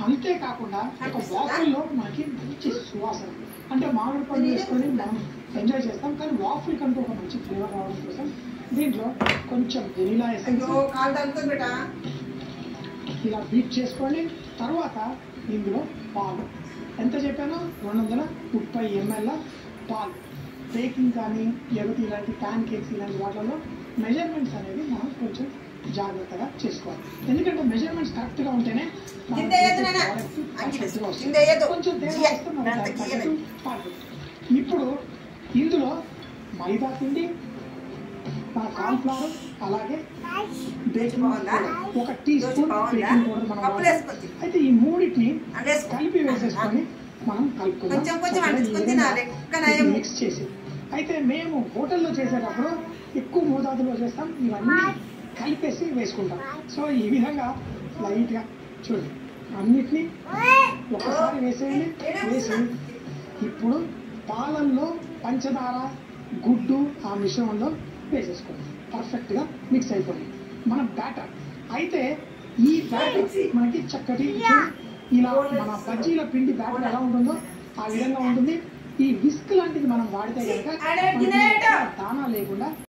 అంతేకాకుండా ఒక వాఫిల్లో మనకి మంచి సువాసన అంటే మామిడి పండు వేసుకొని మనం ఎంజాయ్ చేస్తాం. కానీ వాఫిల్ కంటూ ఒక మంచి ఫ్లేవర్ రావడం కోసం దీంట్లో కొంచెం వెనిలా ఇలా బీట్ చేసుకోండి. తర్వాత ఇందులో పాలు ఎంత చెప్పానో 230 ml పాలు. బేకింగ్ కానీ లేకపోతే ఇలాంటి ప్యాన్ కేక్స్ ఇలాంటి వాటిలో మెజర్మెంట్స్ అనేది మనం కొంచెం జాగ్రత్తగా చేసుకోవాలి. ఎందుకంటే మెజర్మెంట్స్ కరెక్ట్గా ఉంటేనే కొంచెం తేడా వస్తే మనం ఇప్పుడు ఇందులో మైదా పిండి, కార్న్ఫ్లవర్, అలాగే బేకింగ్ ఒక టీ స్పూన్ బేకింగ్ పౌడర్ మనం అయితే ఈ మూడింటిని కలిపి వేసేసుకొని మనం కలుపుకుందాం మిక్స్ చేసి. అయితే మేము హోటల్లో చేసేటప్పుడు ఎక్కువ మోతాదులో చేస్తాం, ఇవన్నీ కలిపేసి వేసుకుంటాం. సో ఈ విధంగా లైట్గా చూడండి అన్నిటినీ ఒకసారి వేసేయండి. వేసి ఇప్పుడు పాలల్లో పంచదార, గుడ్డు ఆ మిశ్రమంలో వేసేసుకోండి. పర్ఫెక్ట్గా మిక్స్ అయిపోయింది మన బ్యాటర్. అయితే ఈ బ్యాటర్ మనకి చక్కటి ఇలా మన బజ్జీల పిండి బ్యాటర్ ఎలా ఉంటుందో ఆ విధంగా ఉంటుంది. ఈ విస్క్ లాంటిది మనం వాడితే కనుక దానా లేకుండా